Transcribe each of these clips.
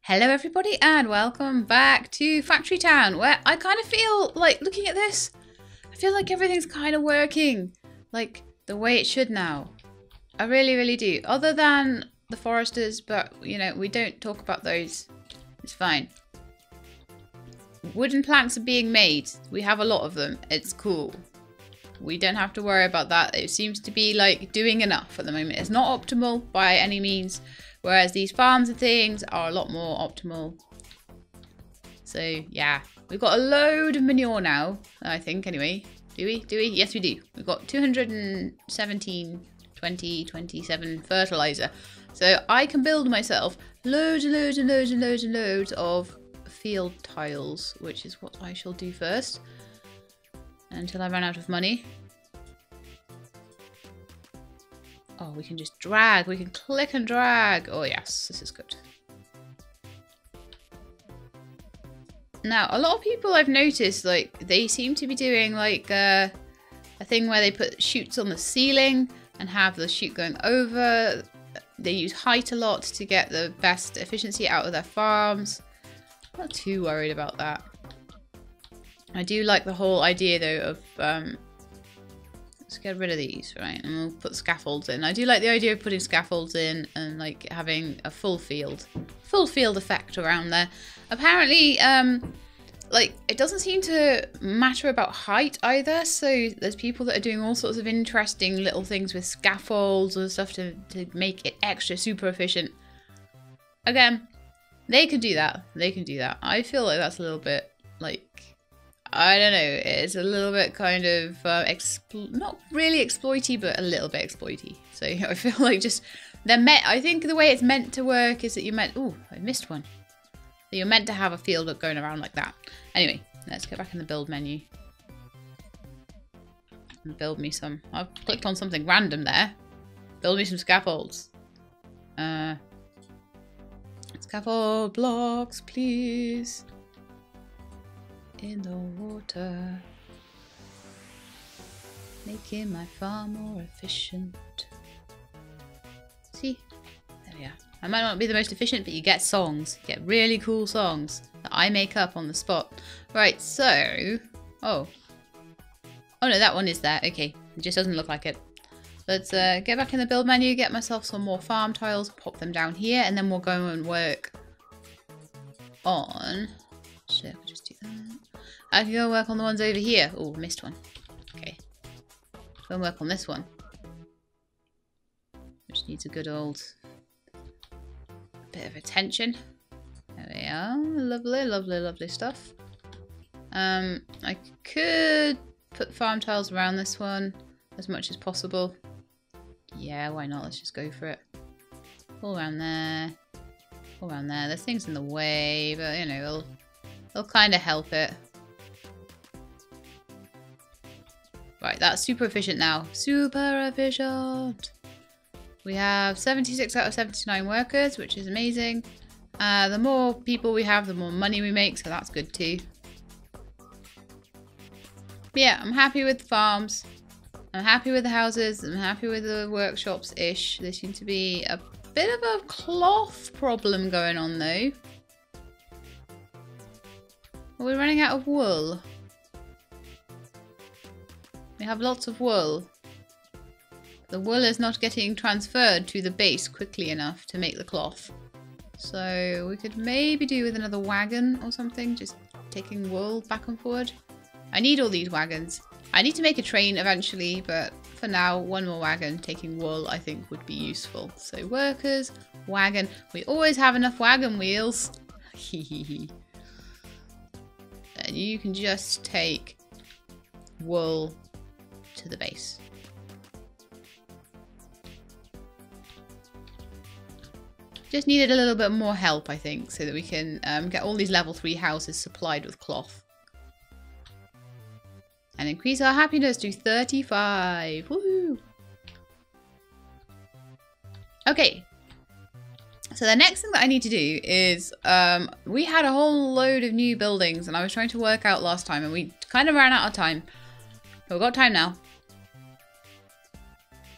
Hello everybody and welcome back to Factory Town, where I kind of feel like, looking at this, I feel like everything's kind of working like the way it should now. I really, really do. Other than the foresters, but you know, we don't talk about those. It's fine. Wooden planks are being made. We have a lot of them. It's cool. We don't have to worry about that. It seems to be like doing enough at the moment. It's not optimal by any means. Whereas these farms and things are a lot more optimal. So yeah, we've got a load of manure now, I think anyway. Do we? Do we? Yes, we do. We've got 217, 20, 27 fertilizer. So I can build myself loads and loads and loads and loads and loads of field tiles, which is what I shall do first. Until I run out of money. Oh, we can just drag. We can click and drag. Oh, yes. This is good. Now, a lot of people I've noticed, like, they seem to be doing, like, a thing where they put chutes on the ceiling and have the chute going over. They use height a lot to get the best efficiency out of their farms. I'm not too worried about that. I do like the whole idea, though, of... let's get rid of these, right? And we'll put scaffolds in. I do like the idea of putting scaffolds in and like having a full field effect around there. Apparently, like it doesn't seem to matter about height either. So there's people that are doing all sorts of interesting little things with scaffolds and stuff to make it extra super efficient. Again, they can do that. They can do that. I feel like that's a little bit like... I don't know, it's a little bit kind of, not really exploity, but a little bit exploity. So I feel like just, I think the way it's meant to work is that you're meant, ooh, I missed one. That you're meant to have a field going around like that. Anyway, let's go back in the build menu. And build me some, I've clicked on something random there. Build me some scaffolds. Scaffold blocks, please. In the water, making my farm more efficient. See, there we are. I might not be the most efficient, but you get songs. You get really cool songs that I make up on the spot. Right, so, oh no, that one is there. Okay, it just doesn't look like it. Let's get back in the build menu, get myself some more farm tiles, pop them down here, and then we'll go and work on. Shit, I'll just do that. I can go work on the ones over here. Oh, missed one. Okay. Go and work on this one. Which needs a good old bit of attention. There we are. Lovely, lovely, lovely stuff. I could put farm tiles around this one as much as possible. Yeah, why not? Let's just go for it. All around there. All around there. There's things in the way, but you know, they'll kind of help it. Right, that's super efficient now. Super efficient! We have 76 out of 79 workers, which is amazing. The more people we have, the more money we make, so that's good too. But yeah, I'm happy with the farms. I'm happy with the houses. I'm happy with the workshops-ish. There seems to be a bit of a cloth problem going on though. Are we running out of wool? We have lots of wool. The wool is not getting transferred to the base quickly enough to make the cloth. So we could maybe do with another wagon or something, just taking wool back and forward. I need all these wagons. I need to make a train eventually, but for now, one more wagon taking wool I think would be useful. So workers, wagon. We always have enough wagon wheels. And you can just take wool to the base. Just needed a little bit more help, I think, so that we can get all these level 3 houses supplied with cloth. And increase our happiness to 35. Woohoo! Okay. So the next thing that I need to do is, we had a whole load of new buildings and I was trying to work out last time and we kind of ran out of time. But we've got time now.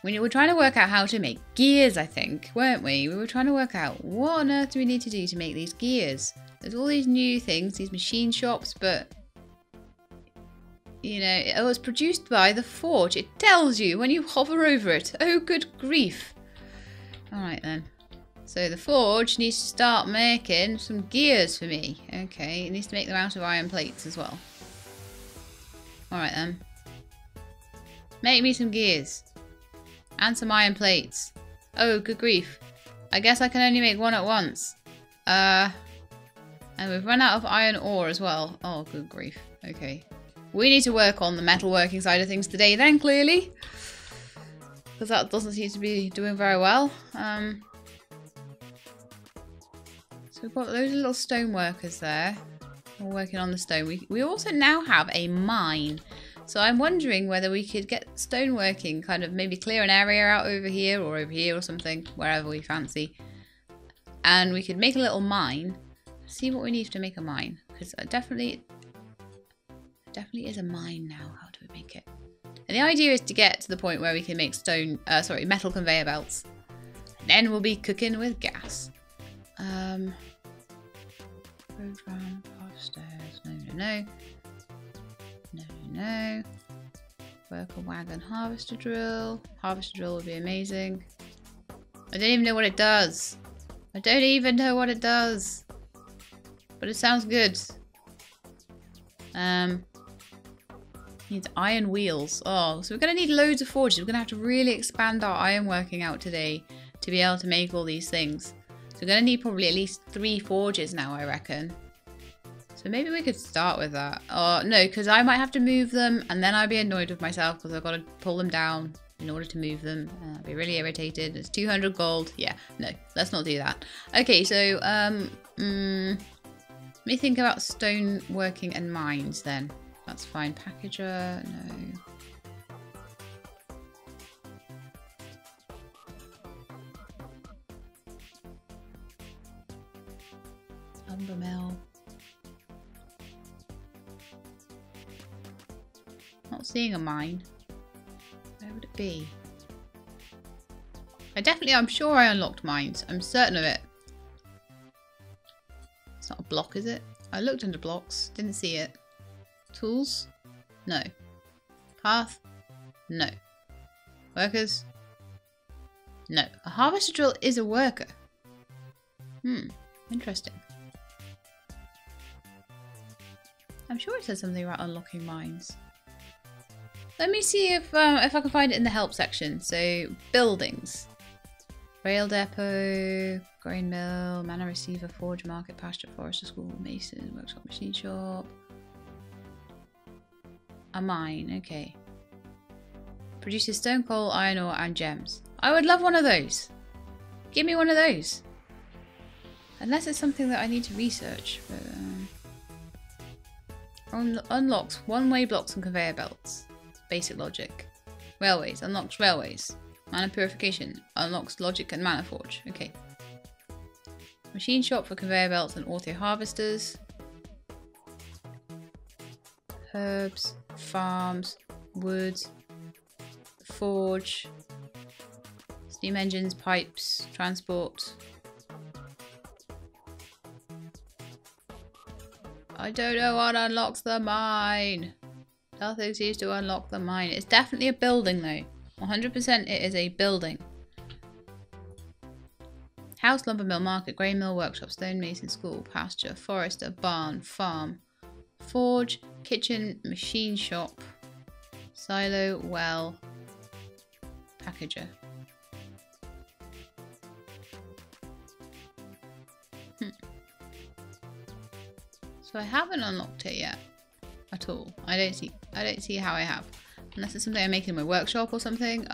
We were trying to work out how to make gears, I think, weren't we? We were trying to work out what on earth do we need to do to make these gears. There's all these new things, these machine shops, but you know, it was produced by the forge. It tells you when you hover over it. Oh, good grief. Alright then. So the forge needs to start making some gears for me. Okay, it needs to make them out of iron plates as well. Alright then. Make me some gears. And some iron plates. Oh, good grief. I guess I can only make one at once. And we've run out of iron ore as well. Oh, good grief. Okay. We need to work on the metalworking side of things today then, clearly. Because that doesn't seem to be doing very well. So we've got loads of little stone workers there. All working on the stone. We also now have a mine. So I'm wondering whether we could get stone working, kind of maybe clear an area out over here or something, wherever we fancy. And we could make a little mine. See what we need to make a mine. Because definitely is a mine now. How do we make it? And the idea is to get to the point where we can make metal conveyor belts. And then we'll be cooking with gas. Program, upstairs. No. No. Worker wagon, harvester drill. Harvester drill would be amazing. I don't even know what it does. But it sounds good. Needs iron wheels. Oh, so we're going to need loads of forges. We're going to have to really expand our iron working out today to be able to make all these things. So we're going to need probably at least 3 forges now, I reckon. So maybe we could start with that. Oh, no, because I might have to move them and then I'll be annoyed with myself because I've got to pull them down in order to move them. I'll be really irritated. It's 200 gold. Yeah, no, let's not do that. Okay, so let me think about stone working and mines then. That's fine. Packager, no. Lumber mill. Not seeing a mine. Where would it be? I'm sure I unlocked mines. I'm certain of it. It's not a block, is it? I looked under blocks. Didn't see it. Tools? No. Path? No. Workers? No. A harvester drill is a worker. Interesting. I'm sure it says something about unlocking mines. Let me see if I can find it in the help section. So, buildings. Rail depot, grain mill, manor receiver, forge, market, pasture, forester, school, mason, workshop, machine shop. A mine, okay. Produces stone, coal, iron ore, and gems. I would love one of those. Give me one of those. Unless it's something that I need to research. But, unlocks one-way blocks and conveyor belts. Basic logic. Railways. Unlocks railways. Mana purification. Unlocks logic and mana forge. Okay. Machine shop for conveyor belts and auto harvesters. Herbs. Farms. Wood. Forge. Steam engines. Pipes. Transport. I don't know what unlocks the mine. Nothing seems to unlock the mine. It's definitely a building though. 100% it is a building. House, lumber mill, market, grain mill, workshop, stone mason, school, pasture, forester, barn, farm, forge, kitchen, machine shop, silo, well, packager. So I haven't unlocked it yet. At all. I don't see how I have. Unless it's something I make in my workshop or something.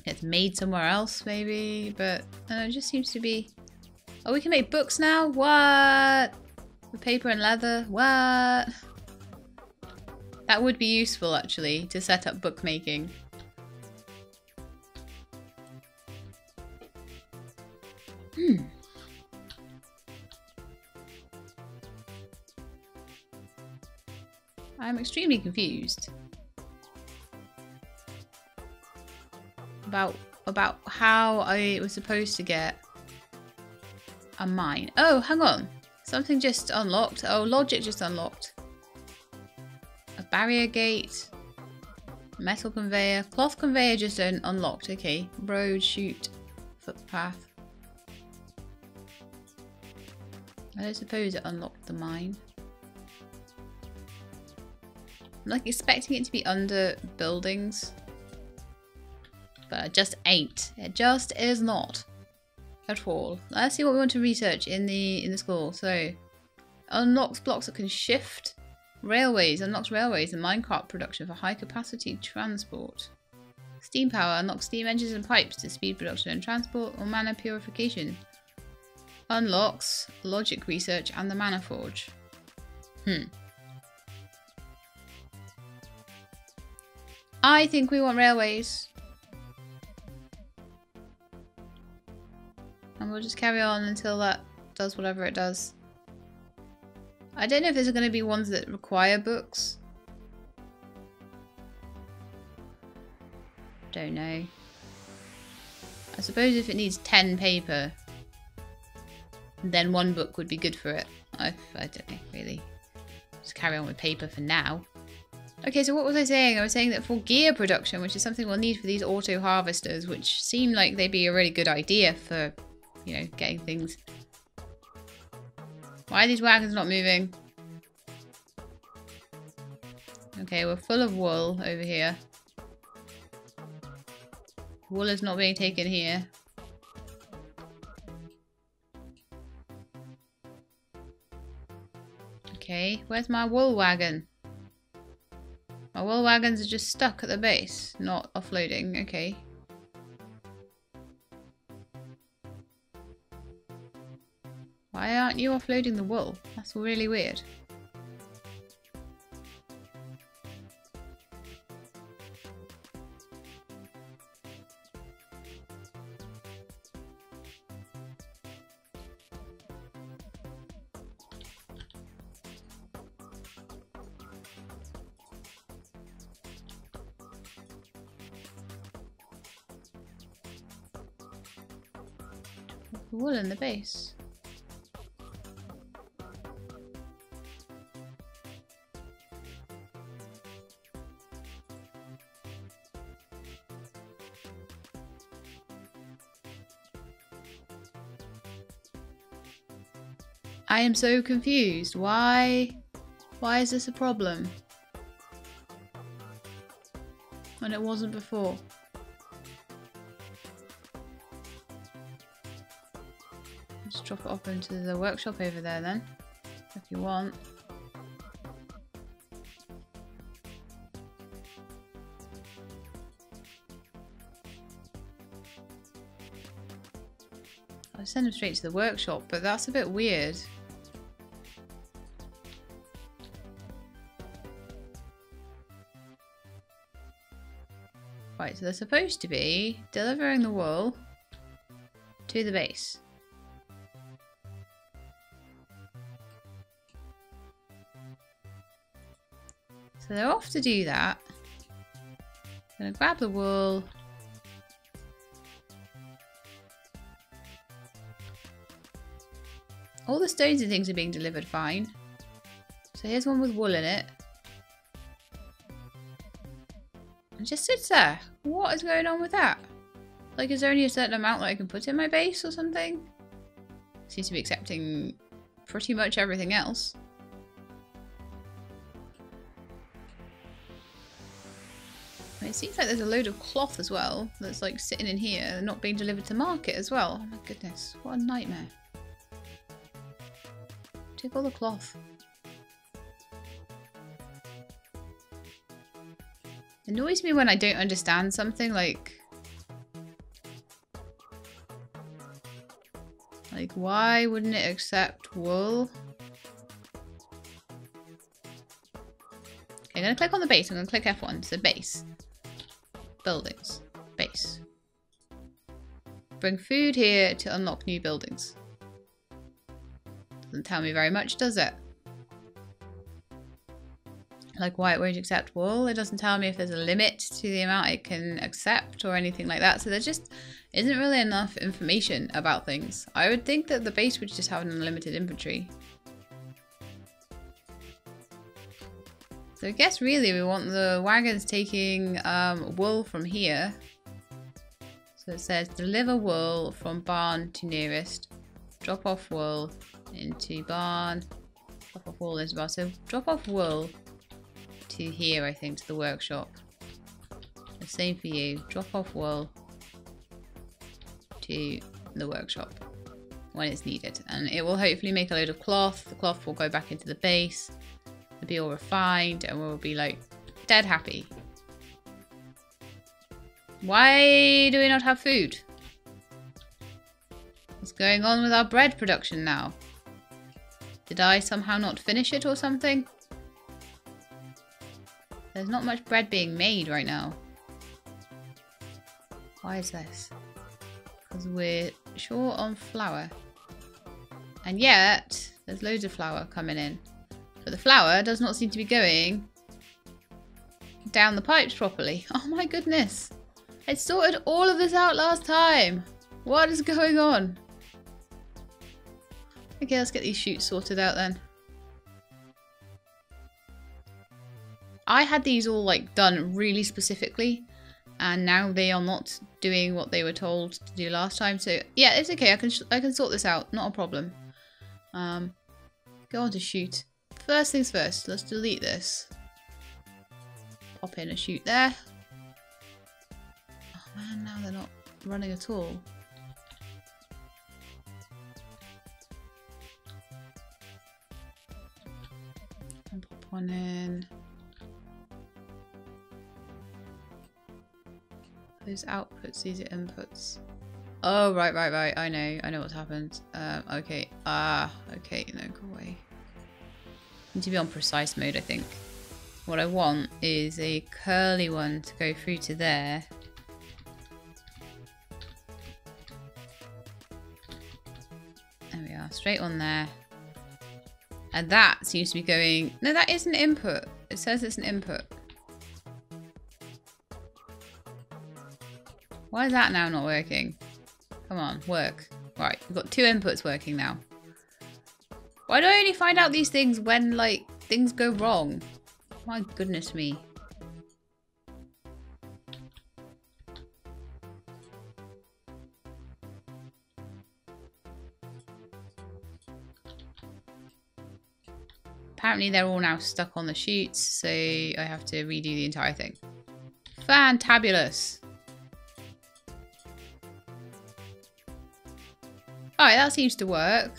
It's made somewhere else maybe, but it just seems to be... Oh, we can make books now? What? With paper and leather? What? That would be useful actually, to set up bookmaking. I'm extremely confused. about how I was supposed to get a mine. Oh, hang on. Something just unlocked. Oh, logic just unlocked. A barrier gate. Metal conveyor. Cloth conveyor just unlocked. Okay. Road, chute, footpath. I don't suppose it unlocked the mine. I'm like expecting it to be under buildings. But it just ain't. It just is not. At all. Let's see what we want to research in the school. So, unlocks blocks that can shift. Railways. Unlocks railways and minecart production for high capacity transport. Steam power. Unlocks steam engines and pipes to speed production and transport or mana purification. Unlocks logic research and the mana forge. I think we want railways. And we'll just carry on until that does whatever it does. I don't know if there's going to be ones that require books. Don't know. I suppose if it needs 10 paper, then one book would be good for it. I don't know, really. Just carry on with paper for now. Okay, so what was I saying? I was saying that for gear production, which is something we'll need for these auto harvesters, which seem like they'd be a really good idea for, you know, getting things. Why are these wagons not moving? Okay, we're full of wool over here. Wool is not being taken here. Okay, where's my wool wagon? My wool wagons are just stuck at the base, not offloading. Okay. Why aren't you offloading the wool? That's really weird. Wool in the base. I am so confused. Why is this a problem? When it wasn't before. Just drop it off into the workshop over there then, if you want. I'll send them straight to the workshop, but that's a bit weird. Right, so they're supposed to be delivering the wool to the base. So they're off to do that. I'm gonna grab the wool. All the stones and things are being delivered fine. So here's one with wool in it. It just sits there. What is going on with that? Like, is there only a certain amount that I can put in my base or something? Seems to be accepting pretty much everything else. It seems like there's a load of cloth as well that's like sitting in here and not being delivered to market as well. Oh my goodness, what a nightmare. Take all the cloth. It annoys me when I don't understand something, like why wouldn't it accept wool? Okay, I'm gonna click on the base. I'm gonna click F1, so base. Buildings. Base. Bring food here to unlock new buildings. Doesn't tell me very much, does it? Like why it won't accept wool. It doesn't tell me if there's a limit to the amount it can accept or anything like that. So there just isn't really enough information about things. I would think that the base would just have an unlimited inventory. So I guess really we want the wagons taking wool from here. So it says deliver wool from barn to nearest. Drop off wool into barn. Drop off wool into barn. So drop off wool to here, I think, to the workshop. The same for you. Drop off wool to the workshop when it's needed. And it will hopefully make a load of cloth. The cloth will go back into the base. It'll be all refined and we'll be like dead happy. Why do we not have food? What's going on with our bread production now? Did I somehow not finish it or something? There's not much bread being made right now. Why is this? Because we're short on flour. And yet, there's loads of flour coming in. But the flour does not seem to be going down the pipes properly. Oh my goodness. I sorted all of this out last time. What is going on? Okay, let's get these chutes sorted out then. I had these all like done really specifically and now they are not doing what they were told to do last time. So yeah, it's okay. I can sort this out. Not a problem. Go on to chute. First things first, let's delete this. Pop in a chute there. Oh man, now they're not running at all. And pop one in. Those outputs, these are inputs. Oh, right. I know what's happened. Okay. Okay, no, go away. Need to be on precise mode, I think. What I want is a curly one to go through to there. There we are, straight on there. And that seems to be going... No, that is an input. It says it's an input. Why is that now not working? Come on, work. Right, we've got two inputs working now. Why do I only find out these things when, like, things go wrong? My goodness me. Apparently they're all now stuck on the chutes, so I have to redo the entire thing. Fantabulous. Alright, that seems to work.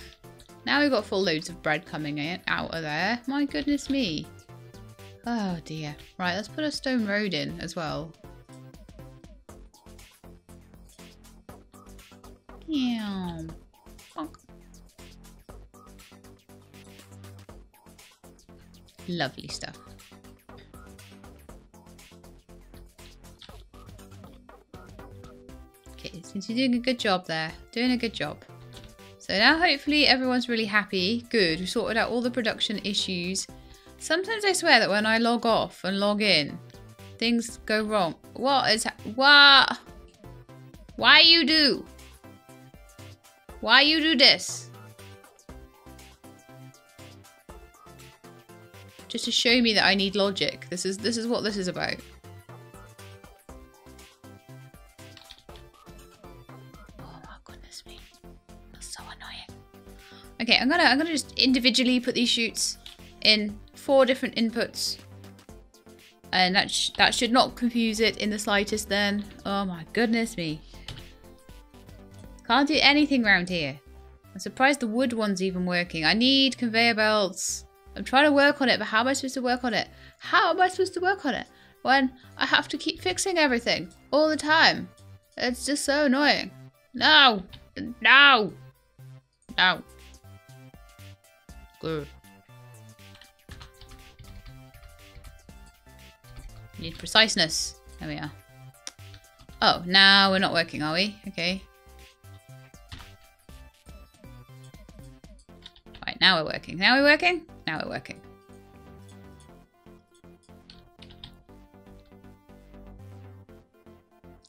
Now we've got full loads of bread coming in out of there. My goodness me. Oh dear. Right, let's put a stone road in as well. Yeah. Lovely stuff. Okay, since you're doing a good job there. Doing a good job. So now hopefully everyone's really happy. Good, we sorted out all the production issues. Sometimes I swear that when I log off and log in, things go wrong. What is what? Why you do? Why you do this? Just to show me that I need logic. This is what this is about. Okay, I'm gonna just individually put these chutes in 4 different inputs, and that should not confuse it in the slightest. Then, oh my goodness me, can't do anything around here. I'm surprised the wood one's even working. I need conveyor belts. I'm trying to work on it, but how am I supposed to work on it? How am I supposed to work on it when I have to keep fixing everything all the time? It's just so annoying. No, no, no. Good. Need preciseness. There we are. Oh, now we're not working, are we? Okay. Right, now we're working. Now we're working? Now we're working.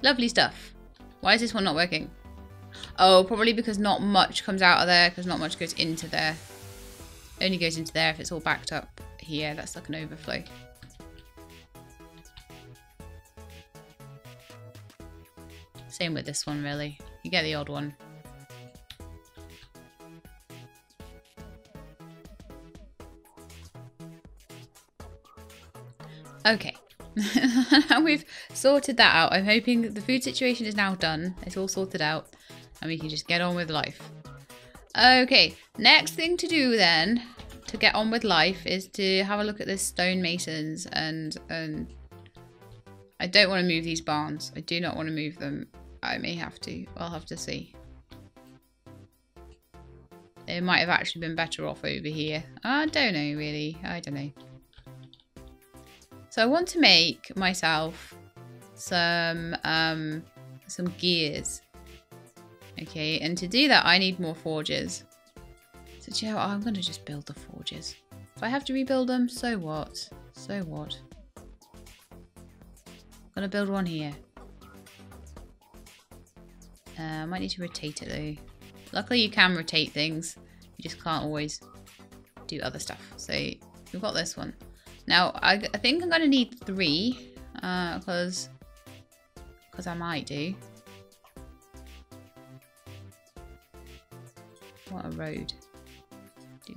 Lovely stuff. Why is this one not working? Oh, probably because not much comes out of there, because not much goes into there. Only goes into there if it's all backed up here. That's like an overflow. Same with this one, really. You get the odd one. Okay. Now we've sorted that out. I'm hoping the food situation is now done. It's all sorted out. And we can just get on with life. Okay. Next thing to do then, to get on with life, is to have a look at this stonemasons. And I don't want to move these barns. I do not want to move them. I may have to. I'll have to see. It might have actually been better off over here. I don't know, really. I don't know. So I want to make myself some gears. Okay, and to do that, I need more forges. So, do you know what? I'm going to just build the forges. If I have to rebuild them, so what? So what? I'm going to build one here. I might need to rotate it though. Luckily you can rotate things. You just can't always do other stuff. So we've got this one. Now I think I'm going to need 3 because I might do. What a road. The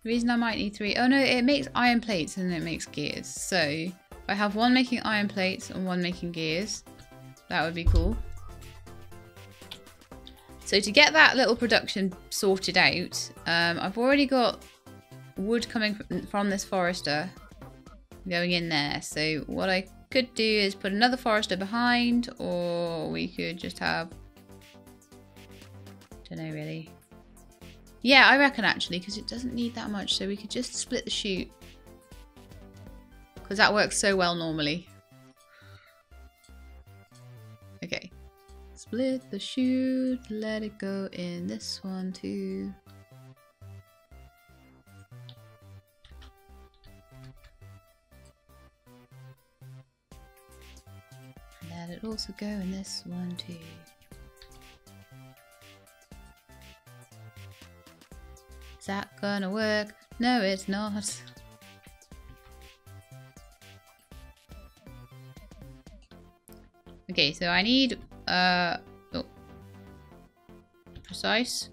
reason I might need 3. Oh no, it makes iron plates and it makes gears. So if I have one making iron plates and one making gears, that would be cool. So to get that little production sorted out, I've already got wood coming from this forester going in there. So what I could do is put another forester behind, or we could just have, don't know really. Yeah, I reckon actually, because it doesn't need that much, so we could just split the chute. Because that works so well normally. Okay. Split the chute, let it go in this one too. Let it also go in this one too. Is that gonna work? No, it's not. Okay, so I need precise.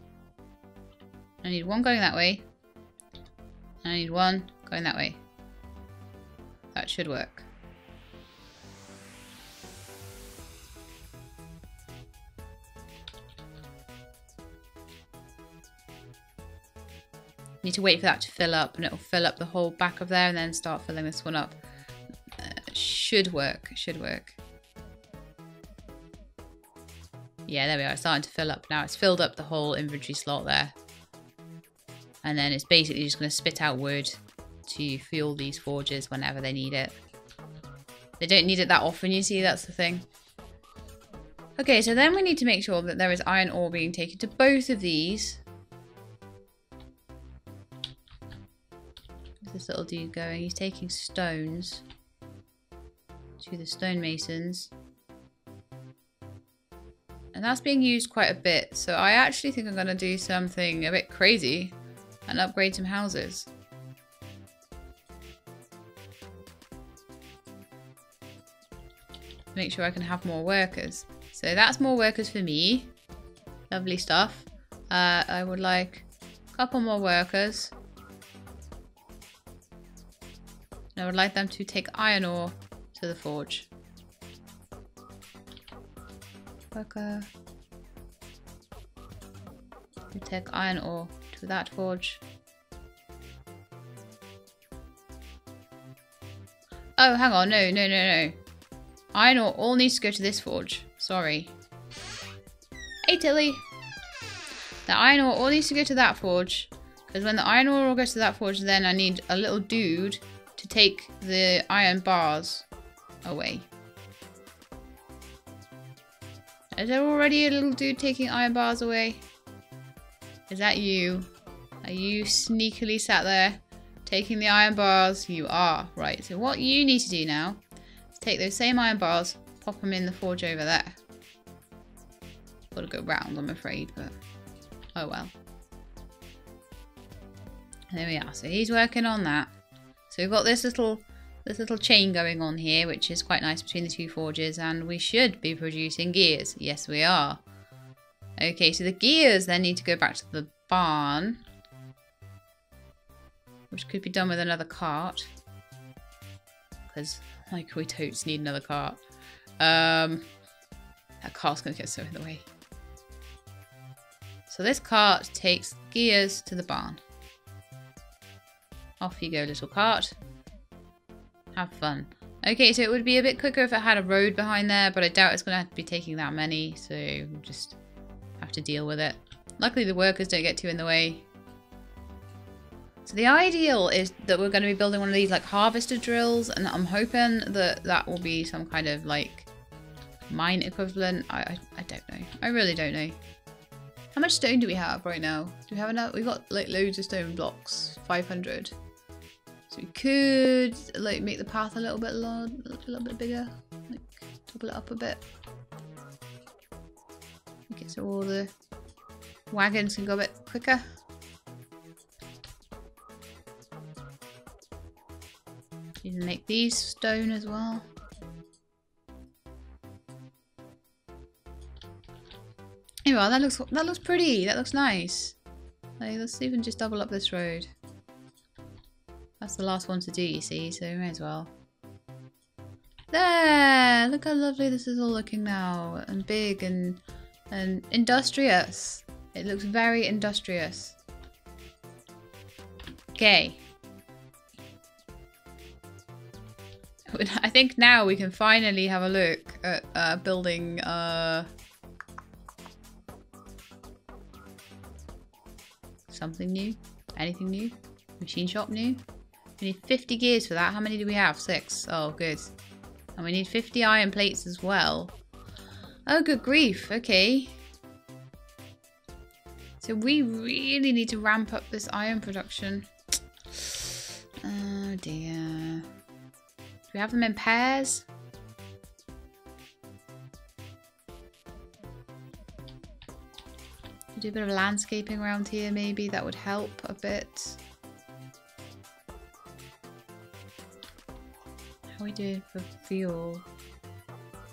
I need one going that way. And I need one going that way. That should work. Need to wait for that to fill up, and it'll fill up the whole back of there and then start filling this one up. Should work, should work. Yeah, there we are. It's starting to fill up now. It's filled up the whole inventory slot there. And then it's basically just going to spit out wood to fuel these forges whenever they need it. They don't need it that often, you see, that's the thing. Okay, so then we need to make sure that there is iron ore being taken to both of these. Where's this little dude going? He's taking stones to the stonemasons. And that's being used quite a bit, so I actually think I'm going to do something a bit crazy and upgrade some houses. Make sure I can have more workers. So that's more workers for me. Lovely stuff. I would like a couple more workers. And I would like them to take iron ore to the forge. Worker. You take iron ore to that forge. Oh, hang on. No. Iron ore all needs to go to this forge. Sorry. Hey, Tilly. The iron ore all needs to go to that forge. Because when the iron ore all goes to that forge, then I need a little dude to take the iron bars away. Is there already a little dude taking iron bars away? Is that you? Are you sneakily sat there Taking the iron bars, you are. Right, so what you need to do now is take those same iron bars, pop them in the forge over there. Gotta go round, I'm afraid, but oh well. There we are. So he's working on that. So we've got this little chain going on here, which is quite nice between the two forges, and we should be producing gears. Yes, we are. Okay, so the gears then need to go back to the barn, which could be done with another cart, because like we totes need another cart. That cart's gonna get so in the way. So this cart takes gears to the barn. Off you go, little cart. Have fun. Okay, so it would be a bit quicker if it had a road behind there, but I doubt it's gonna have to be taking that many, so we'll just have to deal with it. Luckily the workers don't get too in the way. So the ideal is that we're going to be building one of these like harvester drills, and I'm hoping that that will be some kind of like mine equivalent. I don't know. I really don't know. How much stone do we have right now? Do we have enough? We've got like loads of stone blocks. 500. So we could like make the path a little bit bigger. Like double it up a bit. Make it so all the wagons can go a bit quicker. You can make these stone as well. Anyway, that looks pretty. That looks nice. Like, let's even just double up this road. That's the last one to do, you see, so we may as well. There! Look how lovely this is all looking now, and big and industrious. It looks very industrious. Okay. I think now we can finally have a look at building something new. Anything new? Machine shop new? We need 50 gears for that. How many do we have? 6. Oh, good. And we need 50 iron plates as well. Oh, good grief. Okay. So we really need to ramp up this iron production. Oh, dear. Do we have them in pairs? Do a bit of landscaping around here, maybe. That would help a bit. How are we doing for fuel?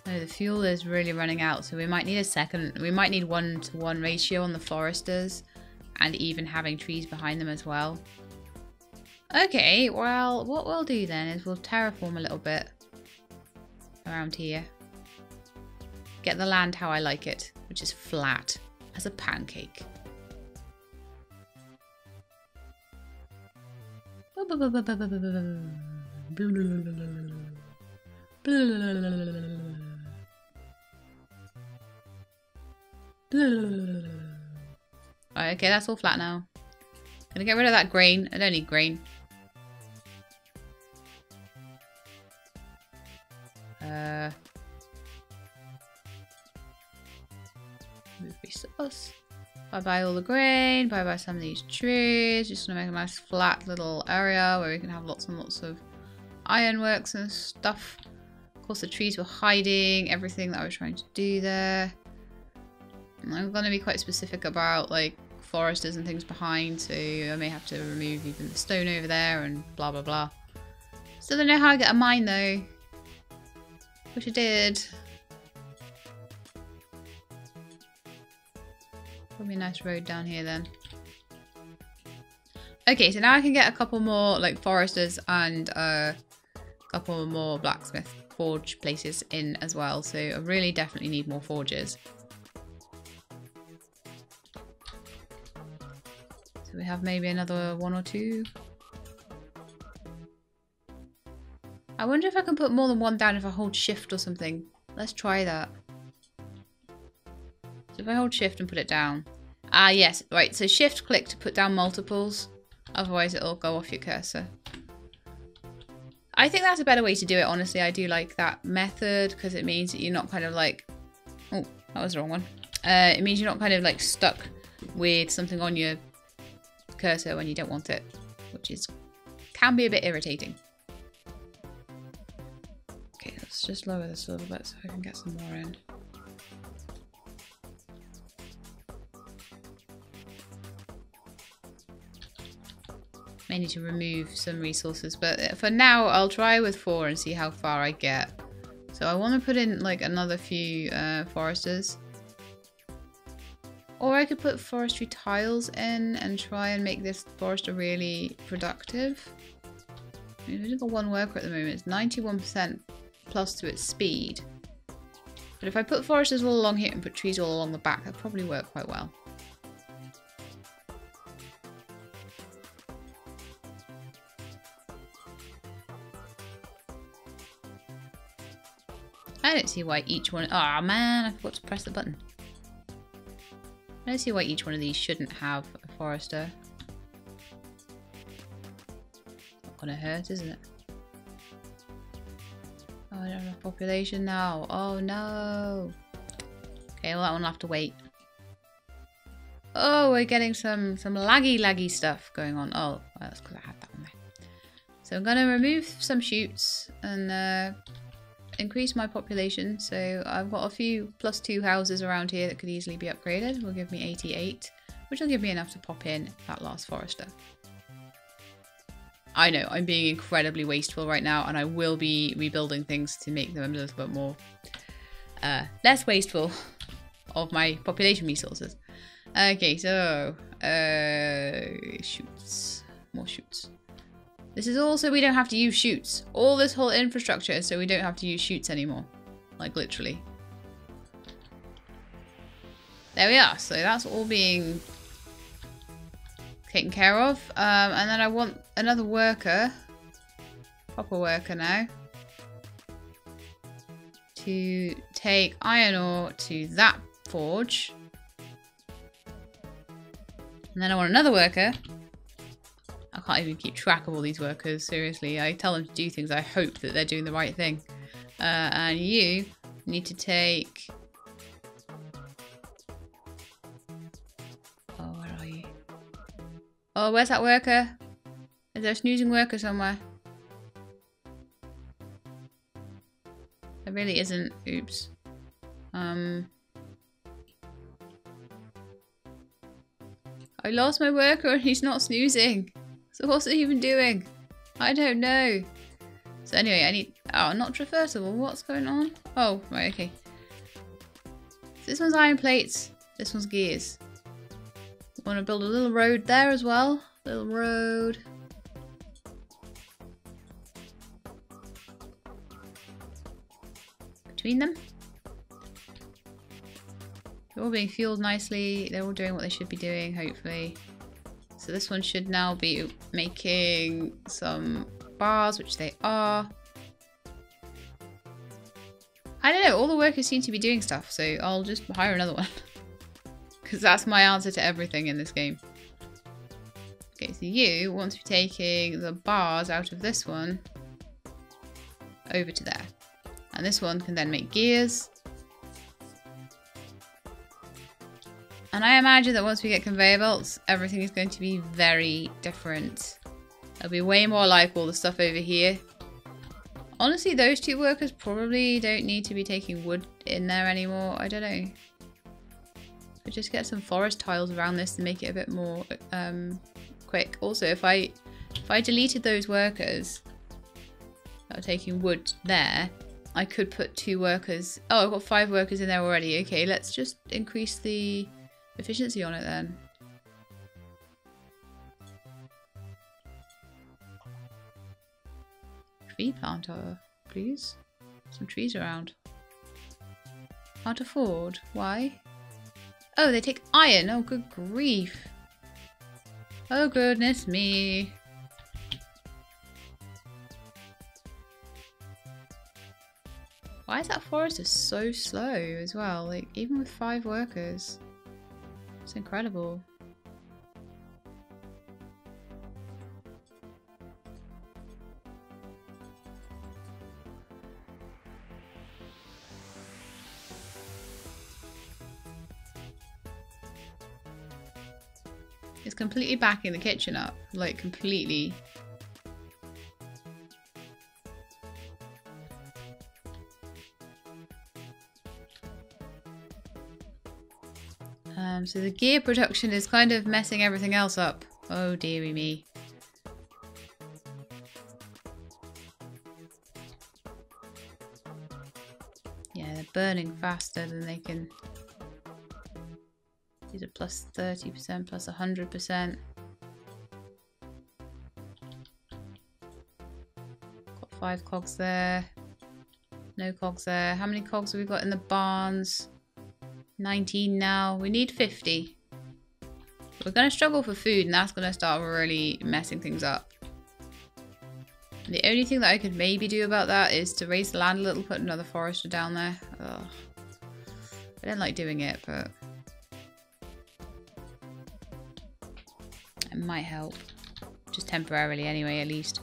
No, the fuel is really running out, so we might need a second. We might need 1-to-1 ratio on the foresters, and even having trees behind them as well. Okay, well, what we'll do then is we'll terraform a little bit around here. Get the land how I like it, which is flat as a pancake. Right, okay, that's all flat now. Gonna get rid of that grain. I don't need grain. Move resource. Bye-bye all the grain. Bye-bye some of these trees. Just gonna make a nice flat little area where we can have lots and lots of ironworks and stuff. Of course, the trees were hiding everything that I was trying to do there. And I'm gonna be quite specific about like foresters and things behind, so I may have to remove even the stone over there and blah blah blah. Still don't know how I get a mine though. Wish I did. Probably a nice road down here then. Okay, so now I can get a couple more like foresters and a couple more blacksmith forge places in as well. So I really definitely need more forges. So we have maybe another 1 or 2. I wonder if I can put more than one down if I hold shift or something. Let's try that. So if I hold shift and put it down. Ah, yes. Right, so shift click to put down multiples. Otherwise it'll go off your cursor. I think that's a better way to do it, honestly. I do like that method because it means that you're not kind of like... Oh, that was the wrong one. It means you're not kind of like stuck with something on your cursor when you don't want it. Which is can be a bit irritating. Okay, let's just lower this a little bit so I can get some more in. May need to remove some resources, but for now I'll try with 4 and see how far I get. So I want to put in like another few foresters. Or I could put forestry tiles in and try and make this forester really productive. I mean, we've only got 1 worker at the moment. It's 91% plus to its speed. But if I put foresters all along here and put trees all along the back, that'd probably work quite well. I don't see why each one... Oh man, I forgot to press the button. I don't see why each one of these shouldn't have a forester. Not gonna hurt, isn't it? Oh, I don't have enough population now. Oh no. Okay, well that one will have to wait. Oh, we're getting some laggy stuff going on. Oh, well, that's because I had that one there. So I'm gonna remove some chutes and increase my population. So I've got a few +2 houses around here that could easily be upgraded. Will give me 88, which will give me enough to pop in that last forester. I know, I'm being incredibly wasteful right now, and I will be rebuilding things to make them a little bit more less wasteful of my population resources. Okay, so chutes, more chutes. This is also, we don't have to use chutes. All this whole infrastructure is so we don't have to use chutes anymore. Like, literally. There we are. So that's all being taken care of. And then I want another worker. Proper worker now. To take iron ore to that forge. And then I want another worker. I can't even keep track of all these workers, seriously. I tell them to do things, I hope that they're doing the right thing. And you need to take... Oh, where are you? Oh, where's that worker? Is there a snoozing worker somewhere? There really isn't. Oops. I lost my worker and he's not snoozing. So what's it even doing? I don't know. So anyway, I need... Oh, not traversable. What's going on? Oh, right, okay. So this one's iron plates. This one's gears. I want to build a little road there as well. Little road. Between them. They're all being fueled nicely. They're all doing what they should be doing, hopefully. So this one should now be making some bars, which they are. I don't know, all the workers seem to be doing stuff, so I'll just hire another one. Because that's my answer to everything in this game. Okay, so you want to be taking the bars out of this one over to there. And this one can then make gears. And I imagine that once we get conveyor belts, everything is going to be very different. It'll be way more like all the stuff over here. Honestly, those 2 workers probably don't need to be taking wood in there anymore. I don't know. But just get some forest tiles around this to make it a bit more quick. Also, if I deleted those workers that are taking wood there, I could put 2 workers. Oh, I've got 5 workers in there already. Okay, let's just increase the efficiency on it then. Tree planter, please. Some trees around. Can't afford. Why? Oh, they take iron. Oh, good grief. Oh, goodness me. Why is that forester so slow as well? Like, even with 5 workers. It's incredible. It's completely backing the kitchen up. Like, completely. So the gear production is kind of messing everything else up. Oh dearie me. Yeah, they're burning faster than they can. These are plus 30%, plus 100%. Got 5 cogs there. No cogs there. How many cogs have we got in the barns? 19 now. We need 50. We're going to struggle for food, and that's going to start really messing things up. The only thing that I could maybe do about that is to raise the land a little, put another forester down there. Ugh. I don't like doing it, but it might help. Just temporarily anyway, at least.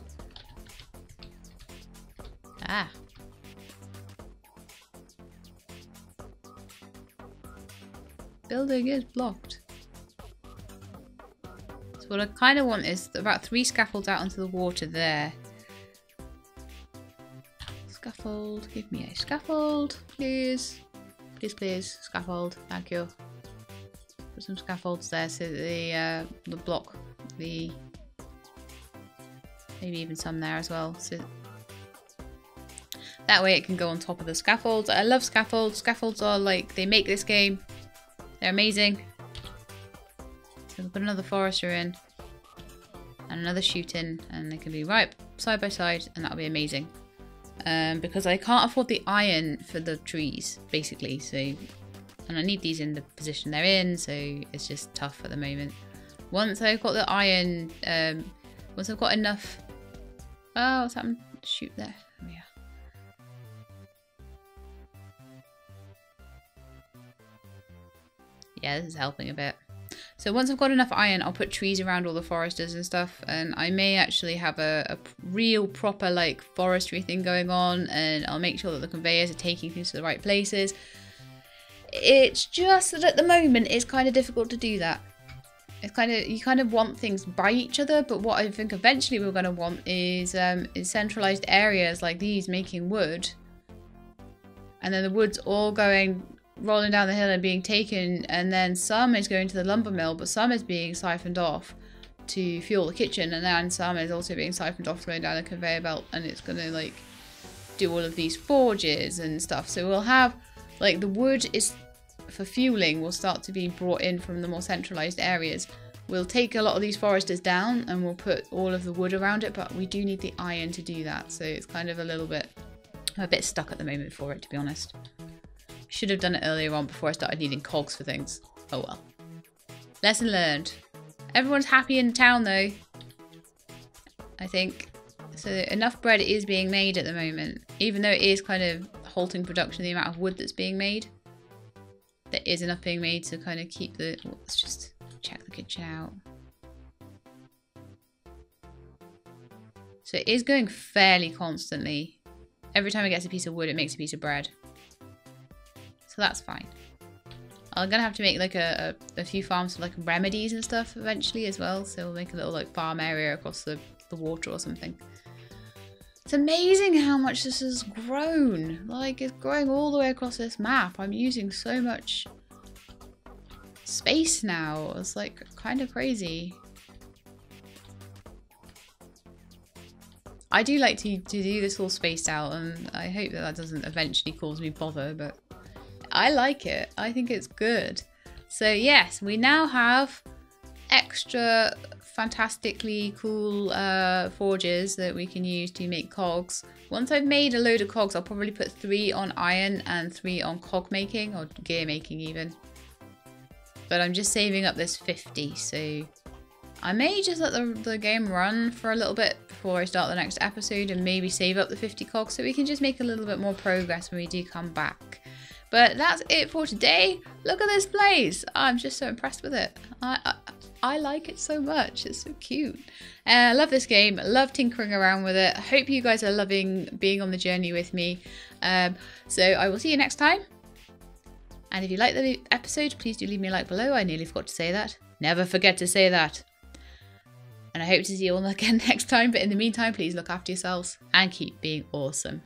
Ah. Building is blocked. So what I kind of want is about 3 scaffolds out onto the water there. Scaffold, give me a scaffold, please. Please, please, scaffold, thank you. Put some scaffolds there so that the block, maybe even some there as well. So that way it can go on top of the scaffolds. I love scaffolds. Scaffolds are like, they make this game. They're amazing. So we'll put another forester in and another chute in, and they can be right side by side, and that'll be amazing. Because I can't afford the iron for the trees, basically. So, and I need these in the position they're in, so it's just tough at the moment. Once I've got the iron, once I've got enough. Oh, what's happened? Shoot there. Oh, yeah. Yeah, this is helping a bit. So once I've got enough iron, I'll put trees around all the foresters and stuff, and I may actually have a real proper like forestry thing going on, and I'll make sure that the conveyors are taking things to the right places. It's just that at the moment it's kind of difficult to do that. It's you kind of want things by each other, but what I think eventually we're going to want is centralized areas like these making wood, and then the wood's all rolling down the hill and being taken, and then some is going to the lumber mill, but some is being siphoned off to fuel the kitchen, and then some is also being siphoned off going down the conveyor belt, and it's going to like do all of these forges and stuff. So we'll have like the wood is for fueling will start to be brought in from the more centralized areas. We'll take a lot of these foresters down and we'll put all of the wood around it, but we do need the iron to do that, so it's kind of I'm a bit stuck at the moment for it, to be honest. Should have done it earlier on before I started needing cogs for things. Oh well. Lesson learned. Everyone's happy in town though, I think. So enough bread is being made at the moment. Even though it is kind of halting production, the amount of wood that's being made. There is enough being made to kind of keep the... Let's just check the kitchen out. So it is going fairly constantly. Every time it gets a piece of wood, it makes a piece of bread. So that's fine. I'm gonna have to make like a few farms for like remedies and stuff eventually as well. So we'll make a little like farm area across the water or something. It's amazing how much this has grown. Like it's growing all the way across this map. I'm using so much space now. It's like kind of crazy. I do like to do this all spaced out, and I hope that doesn't eventually cause me bother, but I like it. I think it's good. So yes, we now have extra fantastically cool forges that we can use to make cogs. Once I've made a load of cogs, I'll probably put 3 on iron and 3 on cog making, or gear making even. But I'm just saving up this 50, so I may just let the game run for a little bit before I start the next episode, and maybe save up the 50 cogs so we can just make a little bit more progress when we do come back. But that's it for today. Look at this place. I'm just so impressed with it. I like it so much. It's so cute. I love this game. I love tinkering around with it. I hope you guys are loving being on the journey with me. So I will see you next time. And if you like the episode, please do leave me a like below. I nearly forgot to say that. Never forget to say that. And I hope to see you all again next time. But in the meantime, please look after yourselves and keep being awesome.